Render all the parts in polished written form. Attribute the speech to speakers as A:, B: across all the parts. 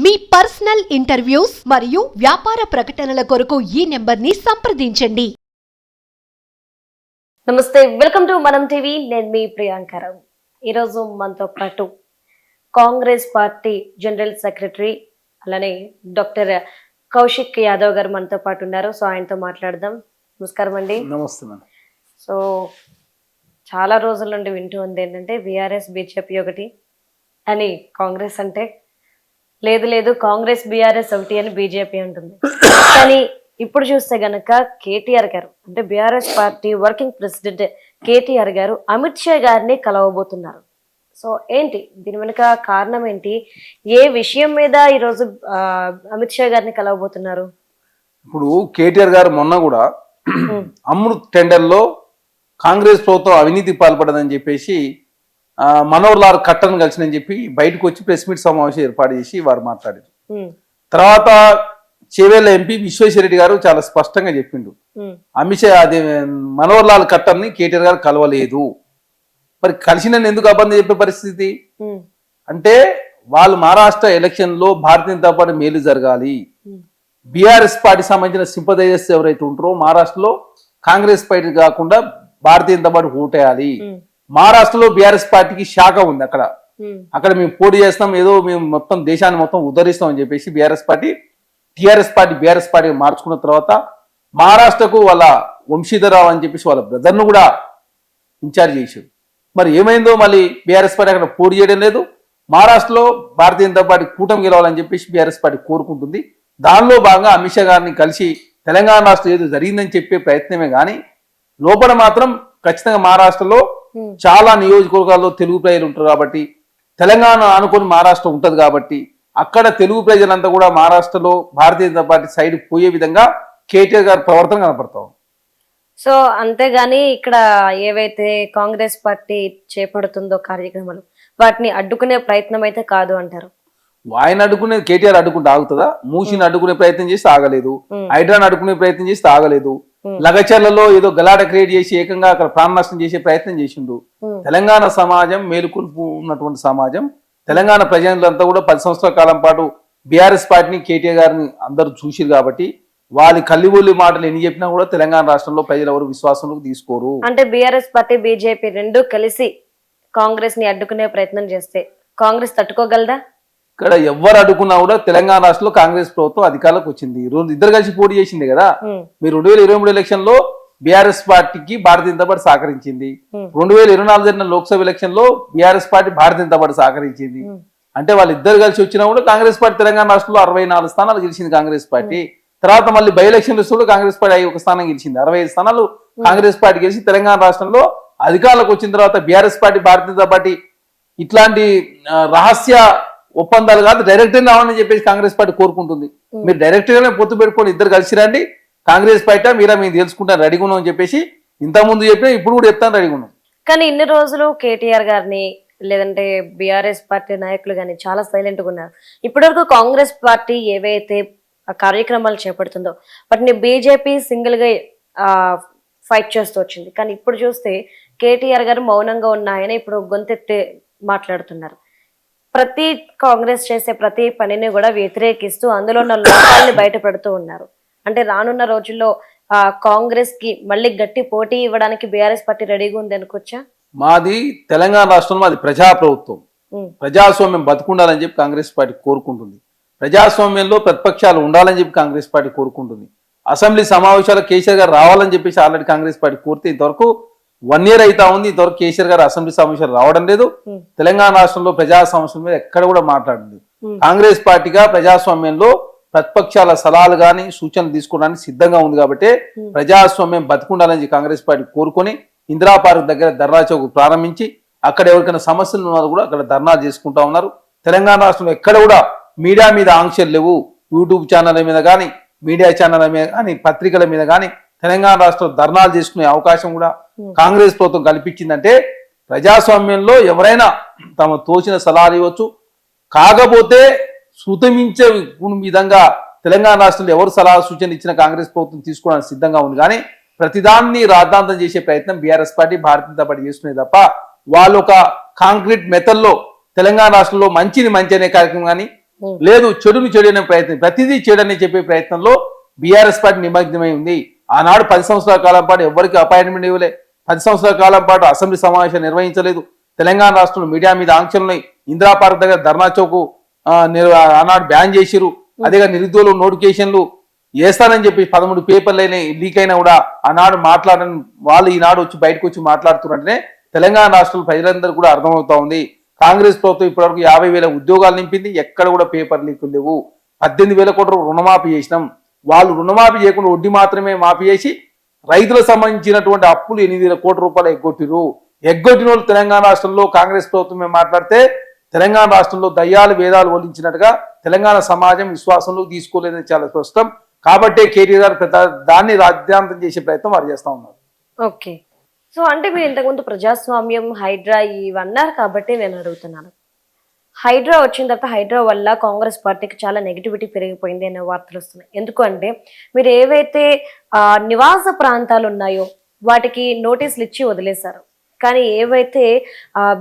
A: మీ personal interviews మరియు వ్యాపార ప్రకటనల కొరకు ఈ నెంబర్ని సంప్రదించండి.
B: నమస్తే, వెల్కమ్ టు మనం టీవీ. నేను మీ ప్రియాంకరావు. ఈరోజు మనతో పాటు కాంగ్రెస్ పార్టీ జనరల్ సెక్రటరీ అలానే డాక్టర్ కౌశిక్ యాదవ్ గారు మనతో పాటు ఉన్నారు. సో ఆయనతో మాట్లాడదాం. నమస్కారం అండి.
C: నమస్తే మేడం.
B: సో చాలా రోజుల నుండి వింటూ ఉంది ఏంటంటే బీఆర్ఎస్ బీజేపీ ఒకటి అని, కాంగ్రెస్ అంటే లేదు కాంగ్రెస్ బీఆర్ఎస్ ఒకటి అని బీజేపీ ఉంటుంది. కానీ ఇప్పుడు చూస్తే గనక కేటీఆర్ గారు అంటే BRS party working president KTR గారు అమిత్ షా గారిని కలవబోతున్నారు. సో ఏంటి దీని వెనుక కారణం ఏంటి? ఏ విషయం మీద ఈరోజు అమిత్ షా గారిని కలవబోతున్నారు?
C: ఇప్పుడు కేటీఆర్ గారు మొన్న కూడా అమృత్ టెండర్లో కాంగ్రెస్ ప్రభుత్వం అవినీతి పాల్పడదని చెప్పేసి మనోహర్ లాల్ ఖట్టర్ను కలిసినని చెప్పి బయటకు వచ్చి ప్రెస్ మీట్ సమావేశం ఏర్పాటు చేసి వారు మాట్లాడారు. తర్వాత చేవేళ్ల ఎంపీ విశ్వేశ్వరరెడ్డి గారు చాలా స్పష్టంగా చెప్పిండు, అమిత్ షా అది మనోహర్ లాల్ ఖట్టర్ని కేటీఆర్ గారు కలవలేదు. మరి కలిసిన ఎందుకు అబద్ధం చెప్పే పరిస్థితి అంటే, వాళ్ళు మహారాష్ట్ర ఎలక్షన్ లో భారతీయ జనతా పార్టీ మేలు జరగాలి, బీఆర్ఎస్ పార్టీ సంబంధించిన సింపథైజర్స్ ఎవరైతే ఉంటారో మహారాష్ట్రలో కాంగ్రెస్ పార్టీ కాకుండా భారతీయ జనతా పార్టీ ఓటేయాలి. మహారాష్ట్రలో బీఆర్ఎస్ పార్టీకి శాఖ ఉంది, అక్కడ మేము పోటీ చేస్తాం, ఏదో మేము మొత్తం దేశాన్ని మొత్తం ఉద్ధరిస్తాం అని చెప్పేసి టీఆర్ఎస్ పార్టీ బీఆర్ఎస్ పార్టీ మార్చుకున్న తర్వాత మహారాష్ట్రకు వాళ్ళ వంశీధరరావు అని చెప్పేసి వాళ్ళ బ్రదర్ను కూడా ఇన్ఛార్జ్ చేశారు. మరి ఏమైందో మళ్ళీ బీఆర్ఎస్ పార్టీ అక్కడ పోటీ చేయడం లేదు. మహారాష్ట్రలో భారతీయ జనతా పార్టీ కూటమి గెలవాలని చెప్పేసి బీఆర్ఎస్ పార్టీ కోరుకుంటుంది. దానిలో భాగంగా అమిత్ షా గారిని కలిసి తెలంగాణ రాష్ట్రం ఏదో జరిగిందని చెప్పే ప్రయత్నమే కానీ లోపల మాత్రం ఖచ్చితంగా మహారాష్ట్రలో చాలా నియోజకవర్గాల్లో తెలుగు ప్రజలు ఉంటారు కాబట్టి, తెలంగాణ అనుకుని మహారాష్ట్ర ఉంటది కాబట్టి అక్కడ తెలుగు ప్రజలంతా కూడా మహారాష్ట్రలో భారతీయ జనతా పార్టీ సైడ్ పోయే విధంగా కేటీఆర్ గారి ప్రవర్తన కనపడతాం.
B: సో అంతేగాని ఇక్కడ ఏవైతే కాంగ్రెస్ పార్టీ చేపడుతుందో కార్యక్రమాలు వాటిని అడ్డుకునే ప్రయత్నం అయితే కాదు అంటారు.
C: ఆయన అడ్డుకునే కేటీఆర్ అడ్డుకుంటే ఆగుతుందా? మూసిని అడ్డుకునే ప్రయత్నం చేసి ఆగలేదు, హైడ్రాన్ అడ్డుకునే ప్రయత్నం చేసి ఆగలేదు, లగచర్లలో ఏదో గలాట క్రియేట్ చేసి ఏకంగా అక్కడ ప్రాణ నష్టం చేసే ప్రయత్నం చేసిండు. తెలంగాణ సమాజం మేలుకొల్పు ఉన్నటువంటి సమాజం, తెలంగాణ ప్రజలంతా కూడా 10 సంవత్సరాల కాలం పాటు బీఆర్ఎస్ పార్టీని కేటీఆర్ గారిని అందరూ చూసిరు కాబట్టి వాళ్ళ కల్లిబొల్లి మాటలు ఎన్ని చెప్పినా కూడా తెలంగాణ రాష్ట్రంలో ప్రజలు ఎవరు విశ్వాసంలోకి తీసుకోరు.
B: అంటే బీఆర్ఎస్ పార్టీ బీజేపీ రెండు కలిసి కాంగ్రెస్ ని అడ్డుకునే ప్రయత్నం చేస్తే కాంగ్రెస్ తట్టుకోగలదా?
C: ఇక్కడ ఎవరు అడ్డుకున్నా కూడా తెలంగాణ రాష్ట్రంలో కాంగ్రెస్ ప్రభుత్వం అధికారంలోకి వచ్చింది. ఇద్దరు కలిసి పోటీ చేసింది కదా. మీరు 2023 ఎలక్షన్ లో బీఆర్ఎస్ పార్టీకి భారతీయ జనతా పార్టీ సహకరించింది, 2024 జరిగిన లోక్సభ ఎలక్షన్ లో BRS party Bharatiya Janata party సహకరించింది. అంటే వాళ్ళిద్దరు కలిసి వచ్చినా కూడా కాంగ్రెస్ పార్టీ తెలంగాణ రాష్ట్రంలో 64 స్థానాలు గెలిచింది కాంగ్రెస్ పార్టీ. తర్వాత మళ్ళీ బై ఎలక్షన్ లో కాంగ్రెస్ పార్టీ 1 స్థానం గెలిచింది. 65 స్థానాలు కాంగ్రెస్ పార్టీ గెలిచి తెలంగాణ రాష్ట్రంలో అధికారంలోకి వచ్చిన తర్వాత BRS party Bharatiya Janata party ఇట్లాంటి రహస్య ఒప్పందాలు కాదు, డైరెక్ట్ రావాలని చెప్పేసి కాంగ్రెస్ పార్టీ కోరుకుంటుంది. మీరు డైరెక్ట్ గానే పొత్తు పెట్టుకొని ఇద్దరు కలిసి రండి, కాంగ్రెస్ పార్టీ మీరా మేము తెలుసుకుంటాను రెడీగా ఉన్నాం అని చెప్పేసి ఇంతకుముందు చెప్పినా ఇప్పుడు కూడా చెప్తాను రెడీగా ఉన్నాం.
B: కానీ ఇన్ని రోజులు కేటీఆర్ గారిని లేదంటే బీఆర్ఎస్ పార్టీ నాయకులు కానీ చాలా సైలెంట్ గా ఉన్నారు. ఇప్పటివరకు కాంగ్రెస్ పార్టీ ఏవైతే కార్యక్రమాలు చేపడుతుందో వాటిని బీజేపీ సింగిల్ గా ఫైట్ చేస్తూ వచ్చింది. కానీ ఇప్పుడు చూస్తే కేటీఆర్ గారు మౌనంగా ఉన్న ఆయన ఇప్పుడు గొంతెత్తి మాట్లాడుతున్నారు. ప్రతి కాంగ్రెస్ చేసే ప్రతి పనిని కూడా వ్యతిరేకిస్తూ అందులో ఉన్న లోపాలని బయట పెడుతూ ఉన్నారు. అంటే రానున్న రోజుల్లో కాంగ్రెస్ కి మళ్ళీ గట్టి పోటీ ఇవ్వడానికి బీఆర్ఎస్ పార్టీ రెడీగా ఉంది అనుకోవచ్చా?
C: మాది తెలంగాణ రాష్ట్రంలో మాది ప్రజాప్రభుత్వం, ప్రజాస్వామ్యం బతుకుండాలని చెప్పి కాంగ్రెస్ పార్టీ కోరుకుంటుంది. ప్రజాస్వామ్యంలో ప్రతిపక్షాలు ఉండాలని చెప్పి కాంగ్రెస్ పార్టీ కోరుకుంటుంది. అసెంబ్లీ సమావేశాలు కేసీఆర్ గారు రావాలని చెప్పేసి ఆల్రెడీ కాంగ్రెస్ పార్టీ కోరితే ఇంతవరకు 1 year అవుతా ఉంది. ఇంతవరకు కేసీఆర్ గారు అసెంబ్లీ సమావేశాలు రావడం లేదు. తెలంగాణ రాష్ట్రంలో ప్రజా సమస్యల మీద ఎక్కడ కూడా మాట్లాడలేదు. కాంగ్రెస్ పార్టీగా ప్రజాస్వామ్యంలో ప్రతిపక్షాల సలహాలు కానీ సూచనలు తీసుకోవడానికి సిద్ధంగా ఉంది కాబట్టి ప్రజాస్వామ్యం బతుకుండాలని కాంగ్రెస్ పార్టీ కోరుకొని ఇందిరా పార్క్ దగ్గర ధర్నా చౌక్ ప్రారంభించి అక్కడ ఎవరికైనా సమస్యలు ఉన్నారు కూడా అక్కడ ధర్నా చేసుకుంటా ఉన్నారు. తెలంగాణ రాష్ట్రంలో ఎక్కడ కూడా మీడియా మీద ఆంక్షలు లేవు. యూట్యూబ్ ఛానళ్ళ మీద కానీ మీడియా ఛానళ్ళ మీద కానీ పత్రికల మీద కానీ తెలంగాణ రాష్ట్రంలో ధర్నాలు చేసుకునే అవకాశం కూడా కాంగ్రెస్ ప్రభుత్వం కల్పించిందంటే ప్రజాస్వామ్యంలో ఎవరైనా తమ తోచిన సలహాలు ఇవ్వచ్చు. కాకపోతే శృతమించే విధంగా తెలంగాణ రాష్ట్రంలో ఎవరు సలహా సూచనలు ఇచ్చిన కాంగ్రెస్ ప్రభుత్వం తీసుకోవడానికి సిద్ధంగా ఉంది. కానీ ప్రతిదాన్ని రాద్ధాంతం చేసే ప్రయత్నం BRS party Bharatiya Janata party చేస్తున్నాయి తప్ప వాళ్ళు ఒక కాంక్రీట్ మెథడ్లో తెలంగాణ రాష్ట్రంలో మంచిని మంచి అనే కార్యక్రమం కానీ లేదు చెడుని చెడు అనే ప్రయత్నం, ప్రతిదీ చెడని చెప్పే ప్రయత్నంలో బీఆర్ఎస్ పార్టీ నిమగ్నమై ఉంది. ఆనాడు 10 సంవత్సరాల కాలం పాటు ఎవరికి అపాయింట్మెంట్ ఇవ్వలే, 10 సంవత్సరాల కాలం పాటు అసెంబ్లీ సమావేశం నిర్వహించలేదు. తెలంగాణ రాష్ట్రంలో మీడియా మీద ఆంక్షలున్నాయి. ఇందిరా పార్క్ దగ్గర ధర్నా చౌక్ ఆనాడు బ్యాన్ చేసిరు. అదేగా నిరుద్యోగులు నోటిఫికేషన్లు వేస్తానని చెప్పి 13 పేపర్లు లీక్ అయినా కూడా ఆనాడు మాట్లాడని వాళ్ళు ఈనాడు వచ్చి బయటకు వచ్చి మాట్లాడుతున్నట్టునే తెలంగాణ రాష్ట్రంలో ప్రజలందరూ కూడా అర్థమవుతా ఉంది. కాంగ్రెస్ ప్రభుత్వం ఇప్పటివరకు 50,000 ఉద్యోగాలు నింపింది, ఎక్కడ కూడా పేపర్ లీకులు లేవు. 18,000 కోట్ల రుణమాఫీ చేసినాం. వాళ్ళు రుణమాఫీ చేయకుండా వడ్డీ మాత్రమే మాఫీ చేసి రైతులకు సంబంధించినటువంటి అప్పులు 8,000 కోట్ల రూపాయలు ఎగ్గొట్టిరు. ఎగ్గొట్టిన వాళ్ళు తెలంగాణ రాష్ట్రంలో కాంగ్రెస్ ప్రభుత్వమే మాట్లాడితే తెలంగాణ రాష్ట్రంలో దయ్యాలు వేదాలు వల్లించినట్టుగా తెలంగాణ సమాజం విశ్వాసంలో తీసుకోలేదని చాలా స్పష్టం. కాబట్టే కేటీఆర్ దాన్ని రాజ్యాంతం చేసే ప్రయత్నం వారు చేస్తా ఉన్నారు.
B: ఓకే, సో అంటే మీరు ఇంతకుముందు ప్రజాస్వామ్యం, హైడ్రా ఇవన్నారు కాబట్టి నేను అడుగుతున్నాను. హైడ్రా వచ్చిన తర్వాత హైడ్రా వల్ల కాంగ్రెస్ పార్టీకి చాలా నెగిటివిటీ పెరిగిపోయింది అనే వార్తలు వస్తున్నాయి. ఎందుకంటే మీరు ఏవైతే నివాస ప్రాంతాలు ఉన్నాయో వాటికి నోటీసులు ఇచ్చి వదిలేశారు, కానీ ఏవైతే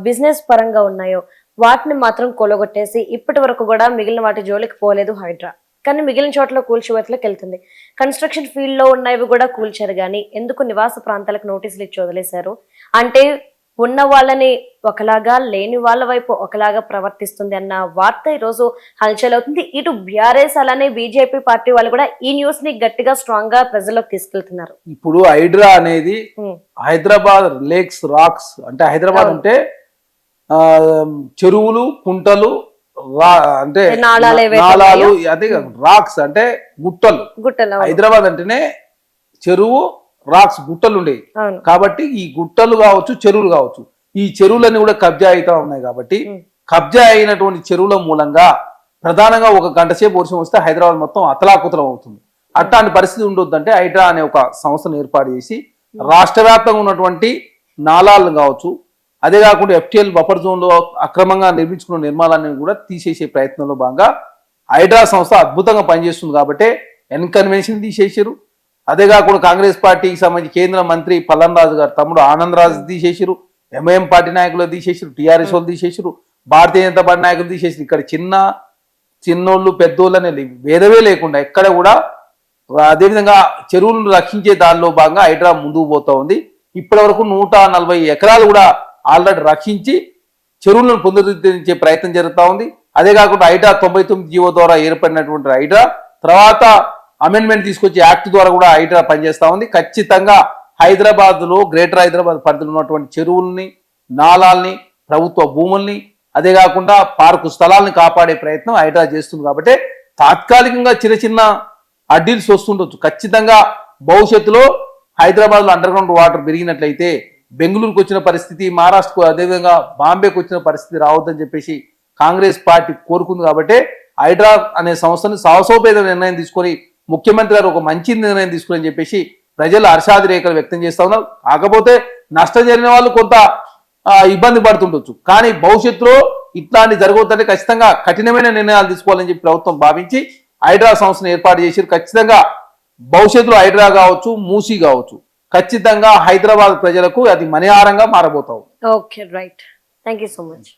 B: బిజినెస్ పరంగా ఉన్నాయో వాటిని మాత్రం కొలగొట్టేసి ఇప్పటి వరకు కూడా మిగిలిన వాటి జోలికి పోలేదు హైడ్రా. కానీ మిగిలిన చోట్ల కూల్చివేతలకు వెళ్తుంది. కన్స్ట్రక్షన్ ఫీల్డ్ లో ఉన్నవి కూడా కూల్చారు, కానీ ఎందుకు నివాస ప్రాంతాలకు నోటీసులు ఇచ్చి వదిలేశారు? అంటే ఉన్న వాళ్ళని ఒకలాగా, లేని వాళ్ళ వైపు ఒకలాగా ప్రవర్తిస్తుంది అన్న వార్త ఈరోజు హల్చల్ అవుతుంది. ఇటు బీఆర్ఎస్ అలానే బీజేపీ పార్టీ వాళ్ళు కూడా ఈ న్యూస్ ని గట్టిగా స్ట్రాంగ్ గా ప్రజల్లోకి తీసుకెళ్తున్నారు.
C: ఇప్పుడు హైడ్రా అనేది హైదరాబాద్ లేక్స్ రాక్స్ అంటే హైదరాబాద్ అంటే చెరువులు, కుంటలు, అంటే నాళాలు, అదే రాక్స్ అంటే గుట్టలు. హైదరాబాద్ అంటేనే చెరువు, రాక్స్, గుట్టలు ఉండేవి. కాబట్టి ఈ గుట్టలు కావచ్చు, చెరువులు కావచ్చు, ఈ చెరువులన్నీ కూడా కబ్జా అవుతా ఉన్నాయి. కాబట్టి కబ్జా అయినటువంటి చెరువుల మూలంగా ప్రధానంగా ఒక గంట సేపు వర్షం వస్తే హైదరాబాద్ మొత్తం అతలాకుతలం అవుతుంది. అట్లాంటి పరిస్థితి ఉండొద్దంటే హైడ్రా అనే ఒక సంస్థను ఏర్పాటు చేసి రాష్ట్ర వ్యాప్తంగా ఉన్నటువంటి నాళాలను కావచ్చు, అదే కాకుండా FTL బఫర్ జోన్ లో అక్రమంగా నిర్మించుకున్న నిర్మాణాన్ని కూడా తీసేసే ప్రయత్నంలో భాగంగా హైడ్రా సంస్థ అద్భుతంగా పనిచేస్తుంది. కాబట్టి ఎన్కన్వెన్షన్ తీసేసారు. అదే కాకుండా కాంగ్రెస్ పార్టీకి సంబంధించి కేంద్ర మంత్రి పల్లన్ రాజు గారు తమ్ముడు ఆనంద్ రాజు తీసేసారు, MIM పార్టీ నాయకులు తీసేసారు, TRS వాళ్ళు తీసేసారు, భారతీయ జనతా పార్టీ నాయకులు తీసేసారు. ఇక్కడ చిన్నోళ్ళు పెద్దోళ్ళు అనే భేదమే లేకుండా ఎక్కడ కూడా అదేవిధంగా చెరువులను రక్షించే దానిలో భాగంగా హైడ్రా ముందుకు పోతా ఉంది. ఇప్పటి వరకు 140 ఎకరాలు కూడా ఆల్రెడీ రక్షించి చెరువులను పునరుద్ధరించే ప్రయత్నం జరుగుతూ ఉంది. అదే కాకుండా హైడ్రా 99 జీవో ద్వారా ఏర్పడినటువంటి హైడ్రా తర్వాత అమెండ్మెంట్ తీసుకొచ్చి యాక్ట్ ద్వారా కూడా హైడ్రా పనిచేస్తా ఉంది. ఖచ్చితంగా హైదరాబాద్ లో గ్రేటర్ హైదరాబాద్ పరిధిలో ఉన్నటువంటి చెరువుల్ని, నాళాల్ని, ప్రభుత్వ భూముల్ని, అదే కాకుండా పార్కు స్థలాలను కాపాడే ప్రయత్నం హైడ్రా చేస్తుంది. కాబట్టి తాత్కాలికంగా చిన్న అడ్డీల్స్ వస్తుండొచ్చు. ఖచ్చితంగా భవిష్యత్తులో హైదరాబాద్ లో అండర్ గ్రౌండ్ వాటర్ పెరిగినట్లయితే బెంగళూరుకు వచ్చిన పరిస్థితి, మహారాష్ట్రకు అదేవిధంగా బాంబేకి వచ్చిన పరిస్థితి రావద్దని చెప్పేసి కాంగ్రెస్ పార్టీ కోరుకుంది. కాబట్టి హైడ్రా అనే సంస్థను సాహసోపేత నిర్ణయం తీసుకొని ముఖ్యమంత్రి గారు ఒక మంచి నిర్ణయం తీసుకుని చెప్పేసి ప్రజలు హర్షాదిరేఖలు వ్యక్తం చేస్తా ఉన్నారు. కాకపోతే నష్టం జరిగిన వాళ్ళు కొంత ఇబ్బంది పడుతుండొచ్చు, కానీ భవిష్యత్తులో ఇట్లాంటి జరగవద్దంటే ఖచ్చితంగా కఠినమైన నిర్ణయాలు తీసుకోవాలని చెప్పి ప్రభుత్వం భావించి హైడ్రా సంస్థను ఏర్పాటు చేసి ఖచ్చితంగా భవిష్యత్తులో హైడ్రా కావచ్చు, మూసీ కావచ్చు, ఖచ్చితంగా హైదరాబాద్ ప్రజలకు అది మణిహారంగా మారబోతావు.
B: Okay, right. Thank you so much.